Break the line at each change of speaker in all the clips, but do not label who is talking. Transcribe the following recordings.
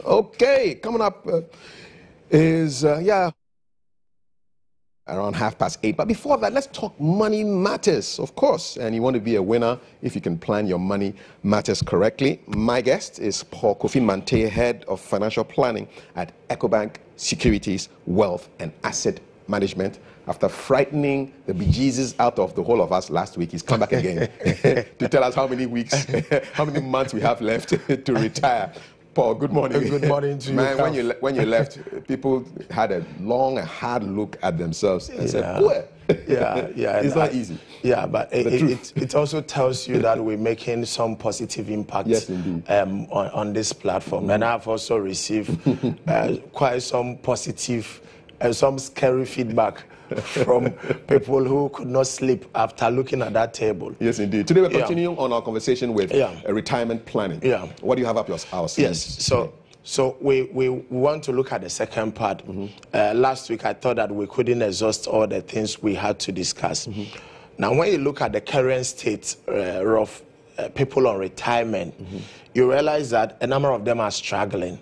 Okay, coming up is around 8:30. But before that, let's talk money matters, of course. And you want to be a winner if you can plan your money matters correctly. My guest is Kofi Mante, Head of Financial Planning at EcoBank Securities, Wealth and Asset Management. After frightening the bejesus out of the whole of us last week, he's come back again to tell us how many weeks, how many months we have left to retire. Paul, good morning.
Good morning to you.
Man, when you left, people had a long and hard look at themselves and said, "Where?"
Yeah.
It's not easy.
Yeah, but it also tells you that we're making some positive impact.
Yes, indeed.
On this platform. And I've also received quite some positive and some scary feedback from people who could not sleep after looking at that table.
Yes, indeed. Today we're continuing on our conversation with retirement planning.
Yeah.
What do you have up your sleeve?
Yes. So we want to look at the second part. Last week I thought that we couldn't exhaust all the things we had to discuss. Now when you look at the current state of people on retirement, you realize that a number of them are struggling.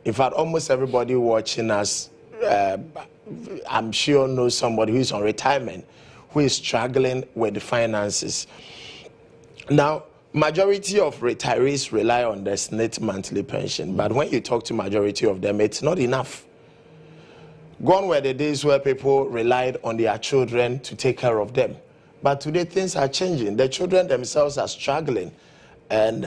In fact, almost everybody watching us, I'm sure knows somebody who is on retirement, who is struggling with the finances. Now, majority of retirees rely on the SNIT monthly pension, but when you talk to majority of them, it's not enough. Gone were the days where people relied on their children to take care of them. But today things are changing. The children themselves are struggling and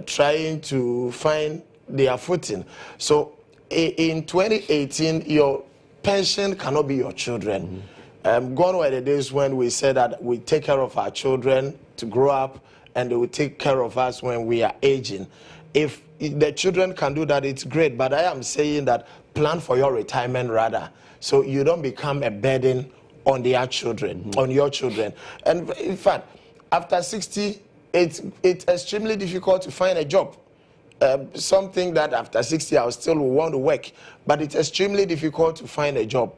trying to find their footing. So in 2018, your pension cannot be your children. Gone were the days when we said that we take care of our children to grow up and they will take care of us when we are aging. If the children can do that, it's great. But I am saying that plan for your retirement rather, so you don't become a burden on their children, on your children. And in fact, after 60, it's extremely difficult to find a job. Something that after 60 I still want to work, but it's extremely difficult to find a job.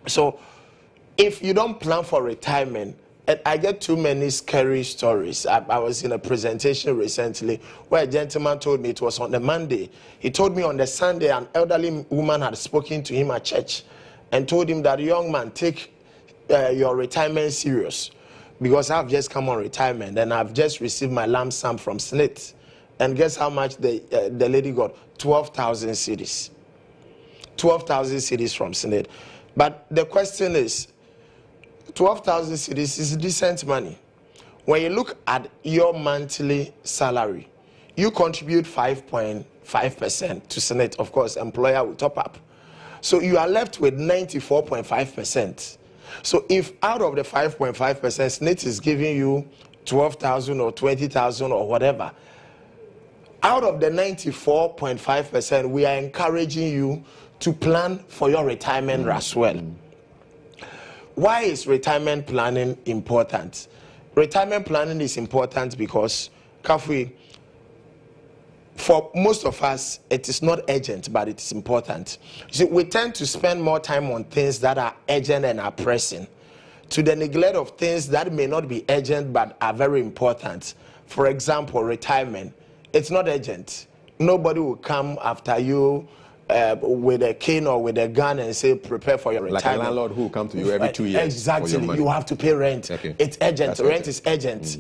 So if you don't plan for retirement, and I get too many scary stories. I was in a presentation recently where a gentleman told me, it was on a Monday, he told me on the Sunday an elderly woman had spoken to him at church and told him that, young man, take your retirement serious, because I've just come on retirement and I've just received my lump sum from SNIT. And guess how much the lady got? 12,000 cedis. 12,000 cedis from SNIT. But the question is, 12,000 cedis is decent money. When you look at your monthly salary, you contribute 5.5% to SNIT. Of course, employer will top up. So you are left with 94.5%. So if out of the 5.5%, SNIT is giving you 12,000 or 20,000 or whatever, out of the 94.5%, we are encouraging you to plan for your retirement as well. Why is retirement planning important? Retirement planning is important because, Kofi, for most of us, it is not urgent, but it is important. See, we tend to spend more time on things that are urgent and are pressing, to the neglect of things that may not be urgent but are very important. For example, retirement. It's not urgent. Nobody will come after you with a cane or with a gun and say, prepare for your retirement.
Like a landlord who will come to you every 2 years.
Exactly. You have to pay rent.
Okay.
It's urgent.
That's
Rent is urgent.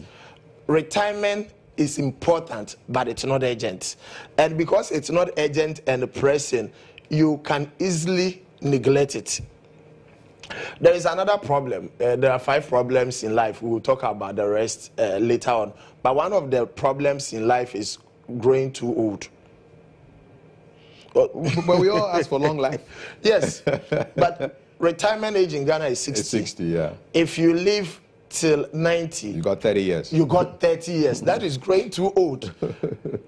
Retirement is important, but it's not urgent. And because it's not urgent and pressing, you can easily neglect it. There is another problem. There are 5 problems in life. We will talk about the rest later on. But one of the problems in life is growing too old.
But we all ask for long life.
Yes, but retirement age in Ghana is 60.
It's 60, yeah.
If you live till 90,
you got 30 years.
You got 30 years. That is growing too old.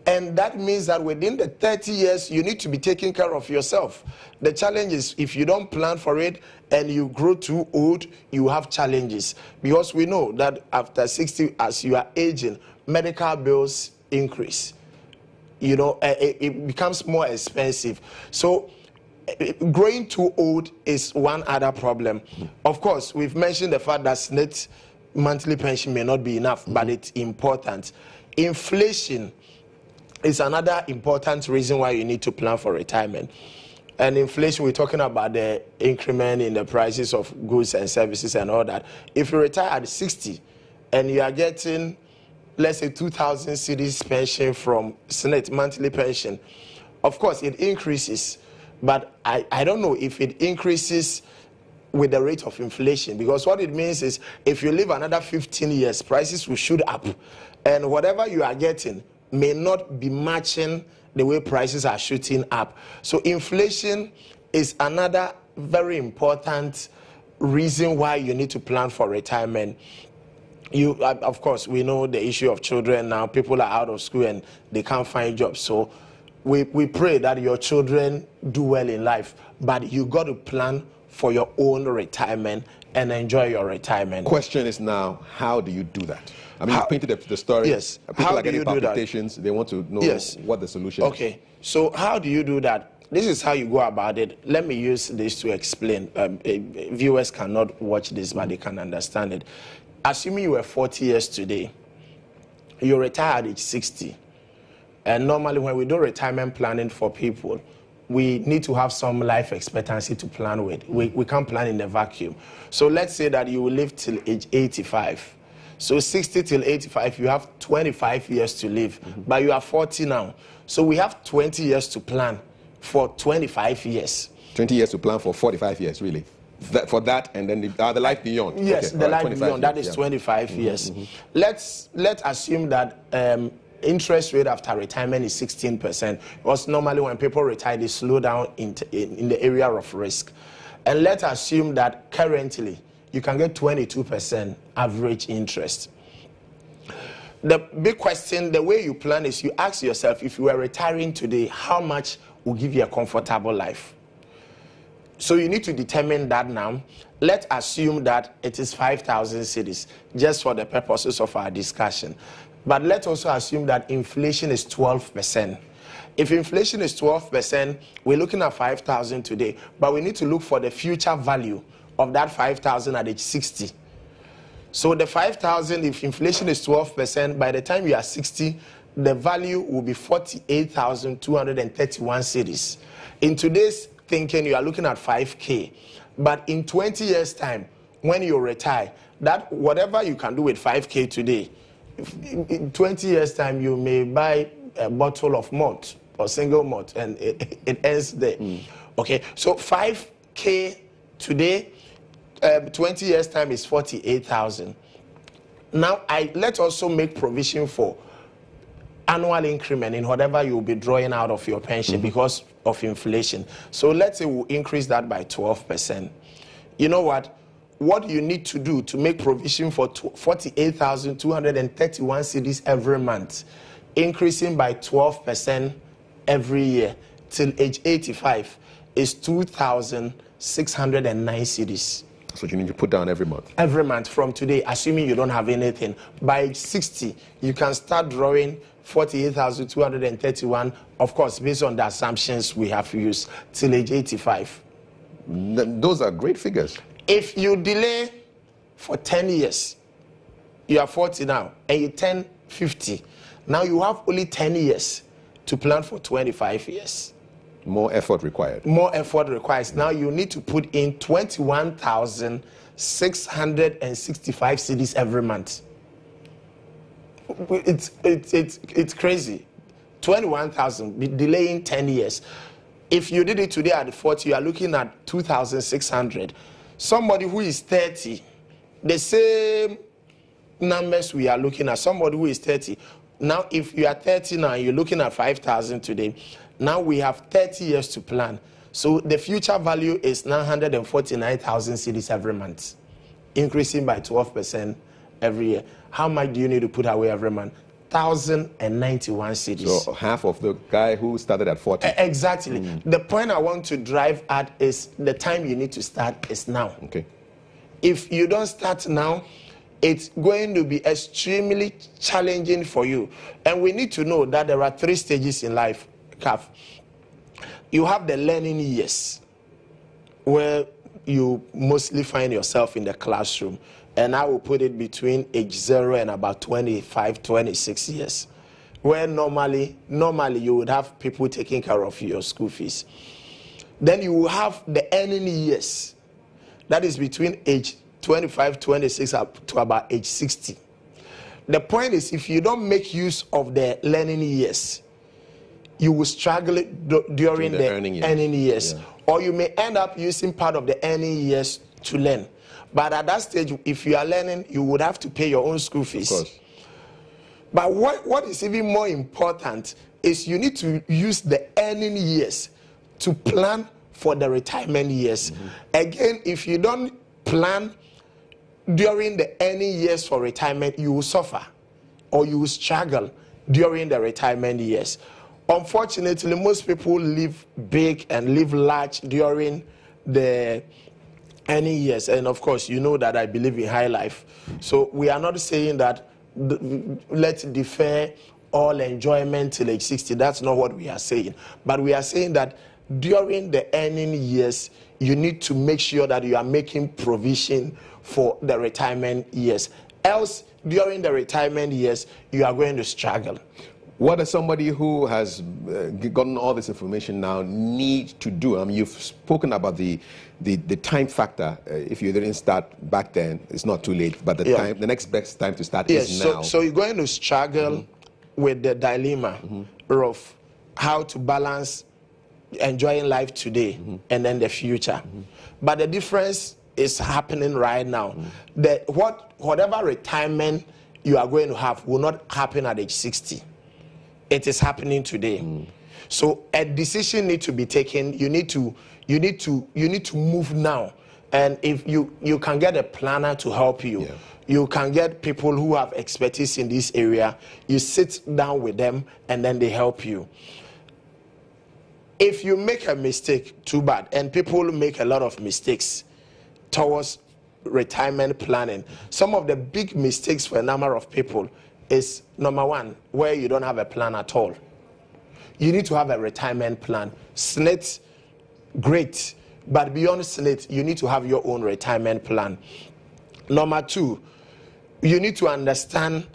And that means that within the 30 years, you need to be taking care of yourself. The challenge is if you don't plan for it and you grow too old, you have challenges. Because we know that after 60, as you are aging, medical bills increase. You know, it becomes more expensive. So growing too old is one other problem. Of course, we've mentioned the fact that SNIT monthly pension may not be enough, but it's important. Inflation is another important reason why you need to plan for retirement. And inflation, we're talking about the increment in the prices of goods and services and all that. If you retire at 60 and you are getting, let's say, 2,000 cedis pension from Senate, monthly pension, of course, it increases. But I don't know if it increases with the rate of inflation, because what it means is if you live another 15 years, prices will shoot up. And whatever you are getting may not be matching the way prices are shooting up. So inflation is another very important reason why you need to plan for retirement. Of course, we know the issue of children now. People are out of school and they can't find jobs. So we pray that your children do well in life, but you got to plan for your own retirement and enjoy your retirement.
Question is now, how do you do that? I mean, you painted the story.
Yes.
People
How
are getting
do you do that?
palpitations. They want to know what the solution is.
Okay. So how do you do that? This is how you go about it. Let me use this to explain. Viewers cannot watch this, but they can understand it. Assuming you were 40 years today, you retire at age 60. And normally when we do retirement planning for people, we need to have some life expectancy to plan with. We can't plan in a vacuum. So let's say that you will live till age 85. So 60 till 85, you have 25 years to live, but you are 40 now. So we have 20 years to plan for 25 years.
20 years to plan for 45 years, really. For that, and then the life beyond.
Yes,
okay.
the life
years,
beyond, that is 25 years. Let's assume that interest rate after retirement is 16%. Because normally when people retire, they slow down in the area of risk. And let's assume that currently you can get 22% average interest. The big question, the way you plan is you ask yourself, if you were retiring today, how much will give you a comfortable life? So you need to determine that now. Let's assume that it is 5,000 cedis, just for the purposes of our discussion. But let's also assume that inflation is 12%. If inflation is 12%, we're looking at 5,000 today, but we need to look for the future value of that 5,000 at age 60. So the 5,000, if inflation is 12%, by the time you are 60, the value will be 48,231 cedis. In today's thinking, you are looking at 5K. But in 20 years' time, when you retire, that whatever you can do with 5K today, in 20 years' time, you may buy a bottle of malt or single malt, and it ends there. Okay, so 5K today, 20 years' time is 48,000. Now, let's also make provision for annual increment in whatever you'll be drawing out of your pension because of inflation. So let's say we'll increase that by 12%. You know what? What you need to do to make provision for 48,231 cedis every month, increasing by 12% every year till age 85, is 2,609 cedis.
That's what you need to put down every month.
Every month from today, assuming you don't have anything. By age 60, you can start drawing 48,231, of course, based on the assumptions we have used, till age 85.
Those are great figures.
If you delay for 10 years, you are 40 now, and you turn 50, now you have only 10 years to plan for 25 years.
More effort required.
More effort requires. Now you need to put in 21,665 cedis every month. It's crazy. 21,000, delaying 10 years. If you did it today at 40, you are looking at 2,600. Somebody who is 30, the same numbers we are looking at, somebody who is 30. Now, if you are 30 now, you're looking at 5,000 today. Now we have 30 years to plan. So the future value is 949,000 cedis every month, increasing by 12% every year. How much do you need to put away every month? 1,091 cedis.
So half of the guy who started at 40.
Exactly. The point I want to drive at is the time you need to start is now.
Okay.
If you don't start now, it's going to be extremely challenging for you. And we need to know that there are 3 stages in life. You have the learning years, where you mostly find yourself in the classroom, and I will put it between age 0 and about 25, 26 years. where normally you would have people taking care of your school fees. Then you will have the earning years. That is between age 25, 26 up to about age 60. The point is, if you don't make use of the learning years, you will struggle during the earning years. Yeah. Or you may end up using part of the earning years to learn. But at that stage, if you are learning, you would have to pay your own school fees.
Of course.
But what is even more important is you need to use the earning years to plan for the retirement years. Mm-hmm. Again, if you don't plan during the earning years for retirement, you will suffer or you will struggle during the retirement years. Unfortunately, most people live big and live large during the earning years. And of course, you know that I believe in high life. So we are not saying that let's defer all enjoyment till age 60. That's not what we are saying. But we are saying that during the earning years, you need to make sure that you are making provision for the retirement years. Else, during the retirement years, you are going to struggle.
What does somebody who has gotten all this information now need to do? I mean, you've spoken about the time factor. If you didn't start back then, it's not too late. But the next best time to start is now.
So you're going to struggle with the dilemma of how to balance enjoying life today and then the future. But the difference is happening right now. Whatever retirement you are going to have will not happen at age 60. It is happening today. So a decision needs to be taken. You need to move now. And if you can get a planner to help you, you can get people who have expertise in this area. You sit down with them and then they help you. If you make a mistake, too bad. And people make a lot of mistakes towards retirement planning. Some of the big mistakes for a number of people is, number one, where you don't have a plan at all. You need to have a retirement plan. SNIT, great. But beyond SNIT, you need to have your own retirement plan. Number two, you need to understand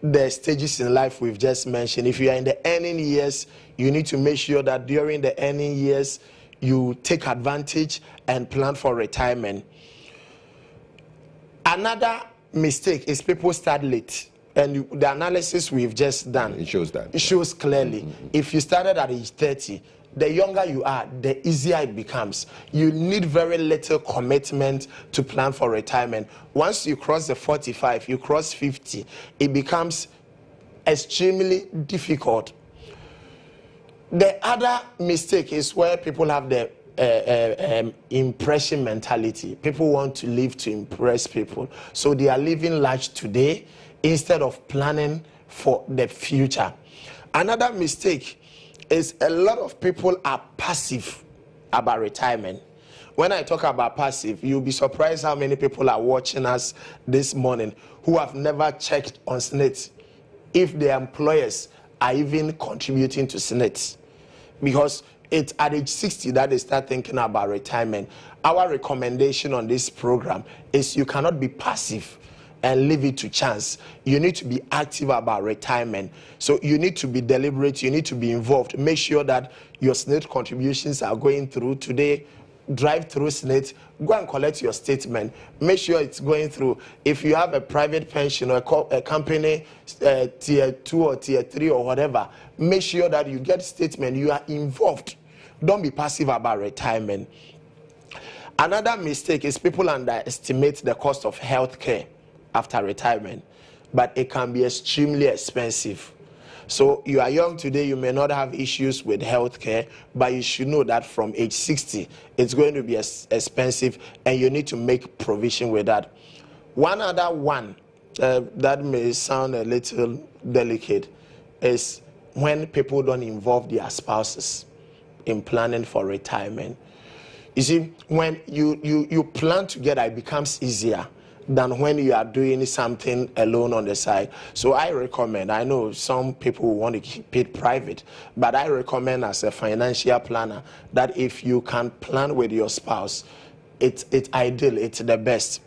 the stages in life we've just mentioned. If you are in the earning years, you need to make sure that during the earning years, you take advantage and plan for retirement. Another mistake is people start late. And the analysis we've just done,
it shows that.
It shows clearly. If you started at age 30, the younger you are, the easier it becomes. You need very little commitment to plan for retirement. Once you cross the 45, you cross 50, it becomes extremely difficult. The other mistake is where people have the impression mentality. People want to live to impress people. So they are living large today instead of planning for the future. Another mistake is a lot of people are passive about retirement. When I talk about passive, you'll be surprised how many people are watching us this morning who have never checked on SNIT if their employers are even contributing to SNIT. Because it's at age 60 that they start thinking about retirement. Our recommendation on this program is you cannot be passive and leave it to chance. You need to be active about retirement. So you need to be deliberate, you need to be involved. Make sure that your SNIT contributions are going through today. Drive through SNIT, go and collect your statement. Make sure it's going through. If you have a private pension or a company, tier 2 or tier 3 or whatever, make sure that you get statement, you are involved. Don't be passive about retirement. Another mistake is people underestimate the cost of health care after retirement, but it can be extremely expensive. So you are young today, you may not have issues with health care, but you should know that from age 60, it's going to be expensive and you need to make provision with that. One other one that may sound a little delicate is when people don't involve their spouses in planning for retirement. You see, when you plan together, it becomes easier than when you are doing something alone on the side. So I recommend, I know some people want to keep it private, but I recommend as a financial planner that if you can plan with your spouse, it's ideal, it's the best.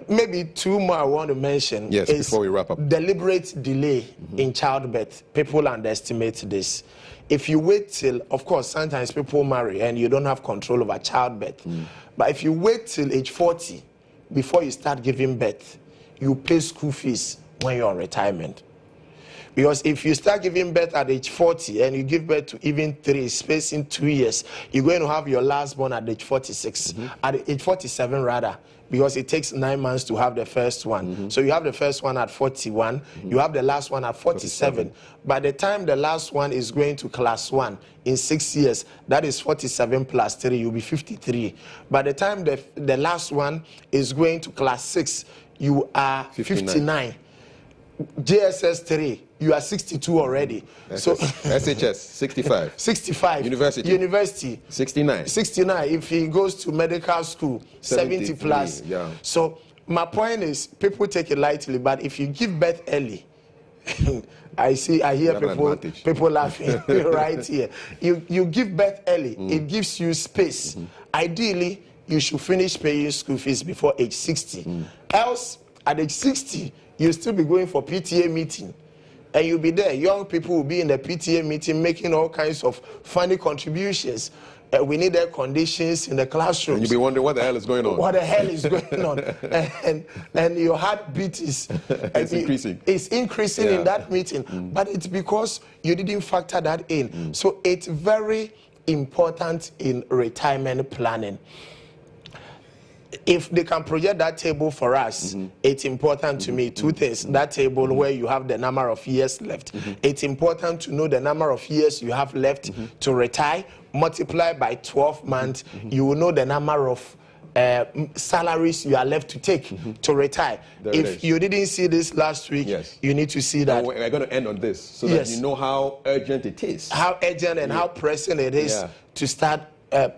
maybe two more I want to mention.
Yes, before we wrap up.
Deliberate delay in childbirth. People underestimate this. If you wait till, of course, sometimes people marry and you don't have control over childbirth. But if you wait till age 40 before you start giving birth, you pay school fees when you're on retirement. Because if you start giving birth at age 40 and you give birth to even 3, spacing 2 years, you're going to have your last born at age 46, at age 47 rather, because it takes 9 months to have the first one. So you have the first one at 41, you have the last one at 47. By the time the last one is going to class 1 in 6 years, that is 47 plus 3, you'll be 53. By the time the last one is going to class 6, you are 59. JSS 3, you are 62 already. So
SHS 65.
65.
University 69.
69. If he goes to medical school, 70 plus.
Yeah.
So my point is, people take it lightly, but if you give birth early, I hear people laughing right here. You give birth early, it gives you space. Ideally, you should finish paying school fees before age 60. Else, at age 60, you'll still be going for PTA meeting. And you'll be there. Young people will be in the PTA meeting making all kinds of funny contributions. We need air conditions in the classrooms.
And you'll be wondering what the hell is going on.
What the hell is going on? and your heartbeat is
increasing.
It's increasing in that meeting. But it's because you didn't factor that in. So it's very important in retirement planning. If they can project that table for us, it's important to me. Two things. That table where you have the number of years left. It's important to know the number of years you have left to retire. Multiply by 12 months, you will know the number of salaries you are left to take to retire. If you didn't see this last week, you need to see that.
We're going to end on this so that you know how urgent it is.
How urgent and how pressing it is to start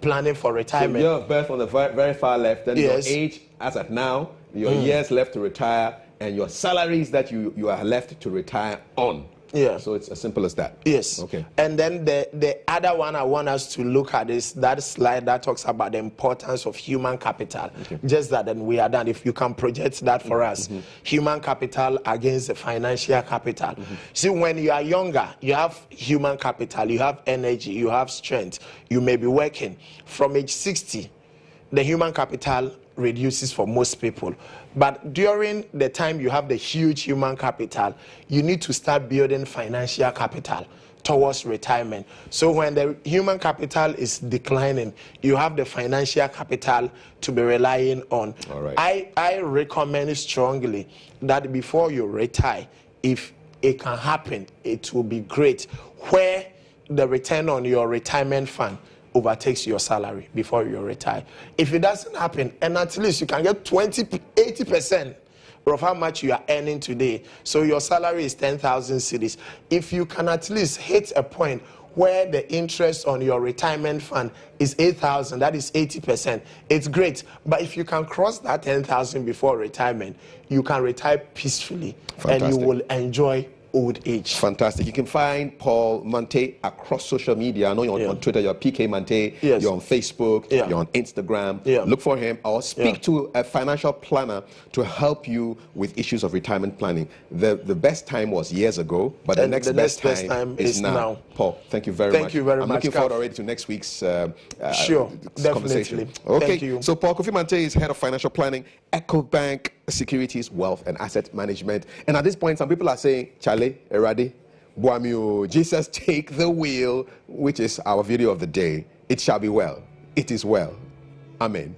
planning for retirement.
So year of birth on the very far left, and your age as at now, your years left to retire, and your salaries that you are left to retire on. So it's as simple as that.
Okay. And then the other one I want us to look at is that slide that talks about the importance of human capital. Just that, and we are done. If you can project that for us. Human capital against the financial capital. See, when you are younger, you have human capital, you have energy, you have strength, you may be working. From age 60, the human capital reduces for most people. But during the time you have the huge human capital, you need to start building financial capital towards retirement. So when the human capital is declining, you have the financial capital to be relying on. I recommend strongly that before you retire, if it can happen, it will be great, where the return on your retirement fund overtakes your salary before you retire. If it doesn't happen, and at least you can get 80% of how much you are earning today. So your salary is 10,000 cedis. If you can at least hit a point where the interest on your retirement fund is 8,000, that is 80%. It's great. But if you can cross that 10,000 before retirement, you can retire peacefully. And you will enjoy old age.
Fantastic. You can find Paul Mante across social media. I know you're on Twitter, you're PK Mante, you're on Facebook, you're on Instagram. Look for him or speak to a financial planner to help you with issues of retirement planning. The best time was years ago, but the next best time is now. Paul, thank you very much.
Thank you very much.
I'm looking forward already to next week's
definitely.
Okay,
thank you.
So Paul Kofi Mante is head of financial planning, EcoBank Securities, Wealth and Asset Management. And at this point, some people are saying, Charlie, Eradi, Boamio, Jesus take the wheel, which is our video of the day. It shall be well. It is well. Amen.